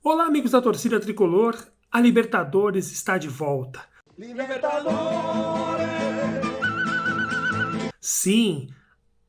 Olá, amigos da torcida tricolor, a Libertadores está de volta. Libertadores! Sim,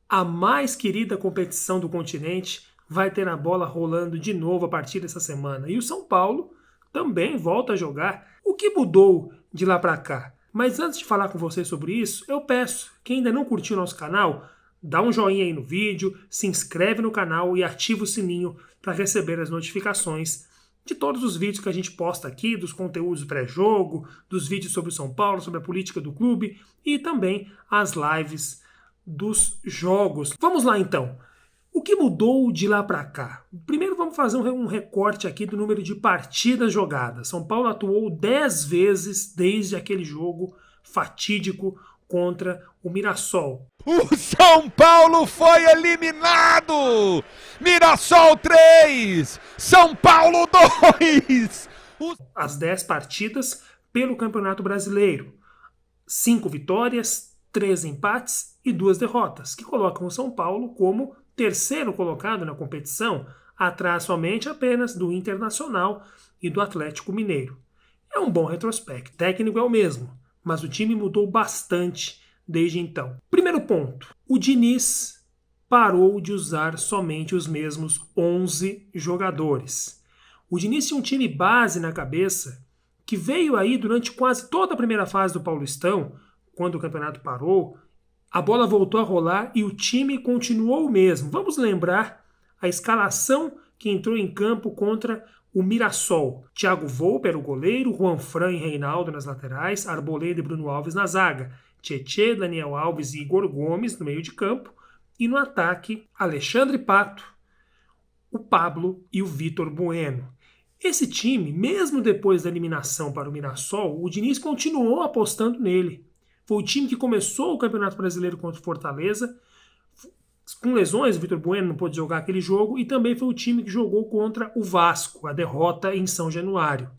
a mais querida competição do continente vai ter a bola rolando de novo a partir dessa semana. E o São Paulo também volta a jogar. O que mudou de lá para cá? Mas antes de falar com vocês sobre isso, eu peço que ainda não curtiu o nosso canal, dá um joinha aí no vídeo, se inscreve no canal e ativa o sininho para receber as notificações de todos os vídeos que a gente posta aqui, dos conteúdos pré-jogo, dos vídeos sobre o São Paulo, sobre a política do clube e também as lives dos jogos. Vamos lá então. O que mudou de lá para cá? Primeiro vamos fazer um recorte aqui do número de partidas jogadas. São Paulo atuou 10 vezes desde aquele jogo fatídico contra o Mirassol. O São Paulo foi eliminado! Mirassol 3, São Paulo 2! As 10 partidas pelo Campeonato Brasileiro. 5 vitórias, 3 empates e 2 derrotas, que colocam o São Paulo como terceiro colocado na competição, atrás somente apenas do Internacional e do Atlético Mineiro. É um bom retrospecto. O técnico é o mesmo, mas o time mudou bastante desde então. Primeiro ponto, o Diniz parou de usar somente os mesmos 11 jogadores. O Diniz tinha um time base na cabeça que veio aí durante quase toda a primeira fase do Paulistão, quando o campeonato parou, a bola voltou a rolar e o time continuou o mesmo. Vamos lembrar a escalação que entrou em campo contra o Mirassol. Thiago Volpe era o goleiro, Juanfran e Reinaldo nas laterais, Arboleda e Bruno Alves na zaga, Tietê, Daniel Alves e Igor Gomes no meio de campo, e no ataque, Alexandre Pato, o Pablo e o Vitor Bueno. Esse time, mesmo depois da eliminação para o Mirassol, o Diniz continuou apostando nele. Foi o time que começou o Campeonato Brasileiro contra o Fortaleza. Com lesões, o Vitor Bueno não pôde jogar aquele jogo, e também foi o time que jogou contra o Vasco, a derrota em São Januário.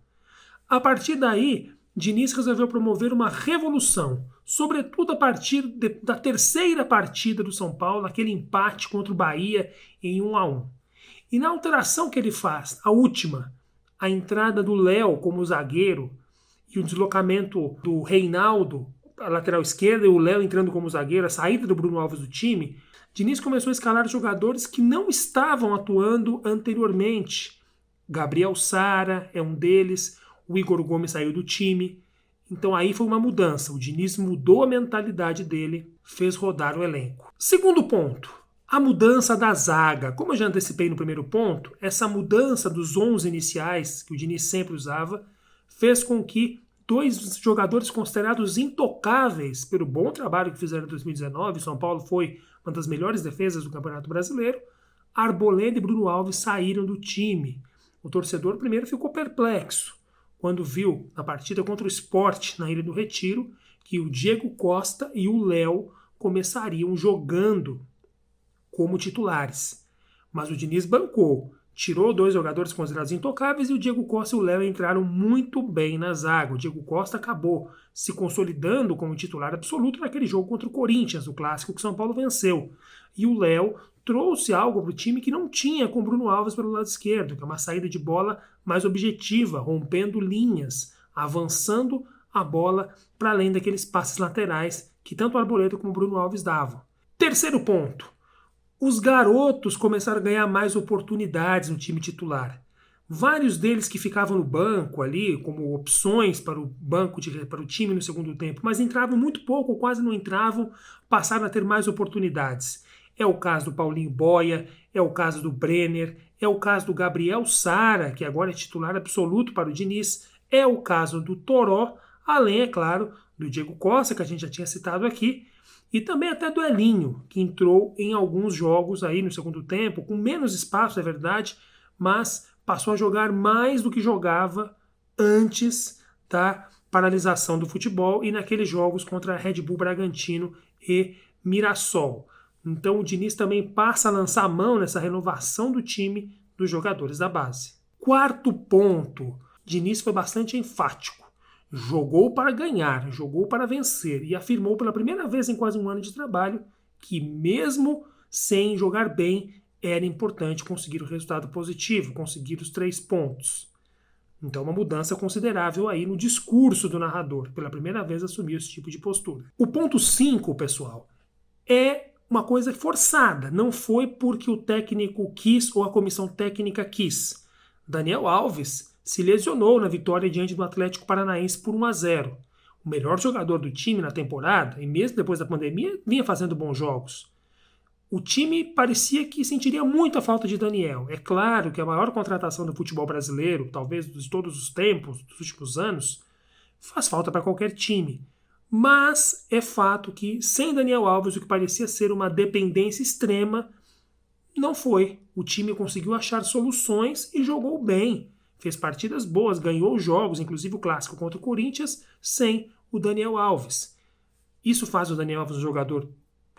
A partir daí, Diniz resolveu promover uma revolução, sobretudo a partir da terceira partida do São Paulo, aquele empate contra o Bahia em 1-1. E na alteração que ele faz, a última, a entrada do Léo como zagueiro e o deslocamento do Reinaldo, a lateral esquerda, e o Léo entrando como zagueiro, a saída do Bruno Alves do time, Diniz começou a escalar jogadores que não estavam atuando anteriormente. Gabriel Sara é um deles, o Igor Gomes saiu do time. Então aí foi uma mudança. O Diniz mudou a mentalidade dele, fez rodar o elenco. Segundo ponto, a mudança da zaga. Como eu já antecipei no primeiro ponto, essa mudança dos 11 iniciais, que o Diniz sempre usava, fez com que dois jogadores considerados intocáveis pelo bom trabalho que fizeram em 2019, São Paulo foi uma das melhores defesas do Campeonato Brasileiro, Arboleda e Bruno Alves saíram do time. O torcedor primeiro ficou perplexo quando viu na partida contra o Sport, na Ilha do Retiro, que o Diego Costa e o Léo começariam jogando como titulares. Mas o Diniz bancou, tirou 2 jogadores considerados intocáveis e o Diego Costa e o Léo entraram muito bem na zaga. O Diego Costa acabou se consolidando como titular absoluto naquele jogo contra o Corinthians, o clássico que São Paulo venceu. E o Léo trouxe algo para o time que não tinha com o Bruno Alves pelo lado esquerdo, que é uma saída de bola mais objetiva, rompendo linhas, avançando a bola para além daqueles passes laterais que tanto o Arboleda como o Bruno Alves davam. Terceiro ponto. Os garotos começaram a ganhar mais oportunidades no time titular. Vários deles que ficavam no banco ali, como opções para o banco, para o time no segundo tempo, mas entravam muito pouco ou quase não entravam, passaram a ter mais oportunidades. É o caso do Paulinho Boia, é o caso do Brenner, é o caso do Gabriel Sara, que agora é titular absoluto para o Diniz, é o caso do Toró, além, é claro, do Diego Costa, que a gente já tinha citado aqui, e também até do Elinho, que entrou em alguns jogos aí no segundo tempo, com menos espaço, é verdade, mas passou a jogar mais do que jogava antes da paralisação do futebol e naqueles jogos contra a Red Bull Bragantino e Mirassol. Então o Diniz também passa a lançar a mão nessa renovação do time dos jogadores da base. Quarto ponto, Diniz foi bastante enfático. Jogou para ganhar, jogou para vencer e afirmou pela primeira vez em quase um ano de trabalho que mesmo sem jogar bem, era importante conseguir o resultado positivo, conseguir os 3 pontos. Então, uma mudança considerável aí no discurso do narrador. Pela primeira vez assumiu esse tipo de postura. O ponto 5, pessoal, é uma coisa forçada. Não foi porque o técnico quis ou a comissão técnica quis. Daniel Alves se lesionou na vitória diante do Atlético Paranaense por 1-0. O melhor jogador do time na temporada, e mesmo depois da pandemia, vinha fazendo bons jogos. O time parecia que sentiria muito a falta de Daniel. É claro que a maior contratação do futebol brasileiro, talvez de todos os tempos, dos últimos anos, faz falta para qualquer time. Mas é fato que, sem Daniel Alves, o que parecia ser uma dependência extrema, não foi. O time conseguiu achar soluções e jogou bem. Fez partidas boas, ganhou jogos, inclusive o clássico contra o Corinthians, sem o Daniel Alves. Isso faz o Daniel Alves um jogador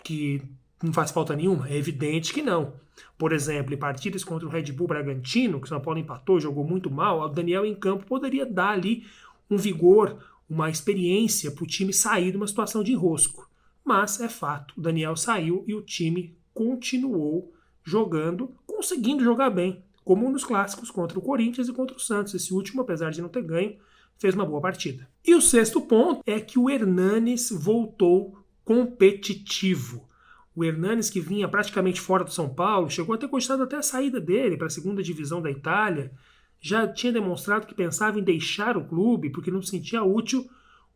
que não faz falta nenhuma? É evidente que não. Por exemplo, em partidas contra o Red Bull Bragantino, que o São Paulo empatou, jogou muito mal, o Daniel em campo poderia dar ali um vigor, uma experiência para o time sair de uma situação de enrosco. Mas é fato, o Daniel saiu e o time continuou jogando, conseguindo jogar bem, como nos clássicos contra o Corinthians e contra o Santos. Esse último, apesar de não ter ganho, fez uma boa partida. E o 6º ponto é que o Hernanes voltou competitivo. O Hernanes, que vinha praticamente fora do São Paulo, chegou a ter cogitado até a saída dele para a 2ª divisão da Itália, já tinha demonstrado que pensava em deixar o clube porque não se sentia útil,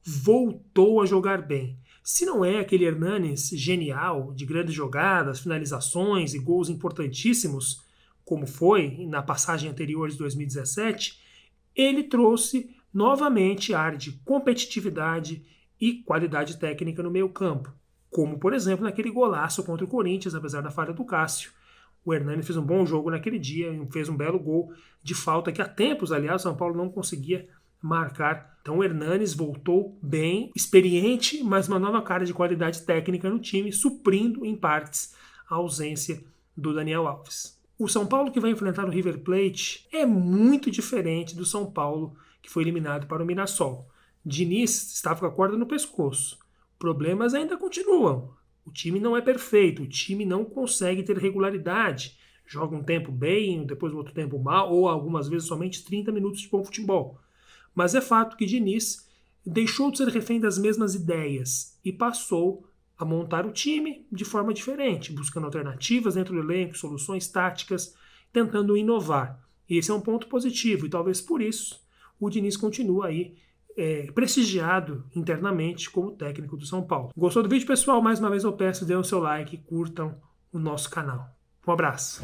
voltou a jogar bem. Se não é aquele Hernanes genial, de grandes jogadas, finalizações e gols importantíssimos, como foi na passagem anterior de 2017, ele trouxe novamente ar de competitividade e qualidade técnica no meio-campo. Como, por exemplo, naquele golaço contra o Corinthians, apesar da falha do Cássio. O Hernanes fez um bom jogo naquele dia, fez um belo gol de falta que há tempos, aliás, o São Paulo não conseguia marcar. Então o Hernanes voltou bem, experiente, mas uma nova cara de qualidade técnica no time, suprindo em partes a ausência do Daniel Alves. O São Paulo que vai enfrentar o River Plate é muito diferente do São Paulo que foi eliminado para o Mirassol. Diniz estava com a corda no pescoço. Problemas ainda continuam. O time não é perfeito, o time não consegue ter regularidade. Joga um tempo bem, depois outro tempo mal, ou algumas vezes somente 30 minutos de bom futebol. Mas é fato que Diniz deixou de ser refém das mesmas ideias e passou a montar o time de forma diferente, buscando alternativas dentro do elenco, soluções táticas, tentando inovar. E esse é um ponto positivo e talvez por isso o Diniz continua aí prestigiado internamente como técnico do São Paulo. Gostou do vídeo, pessoal? Mais uma vez eu peço, dêem o seu like e curtam o nosso canal. Um abraço.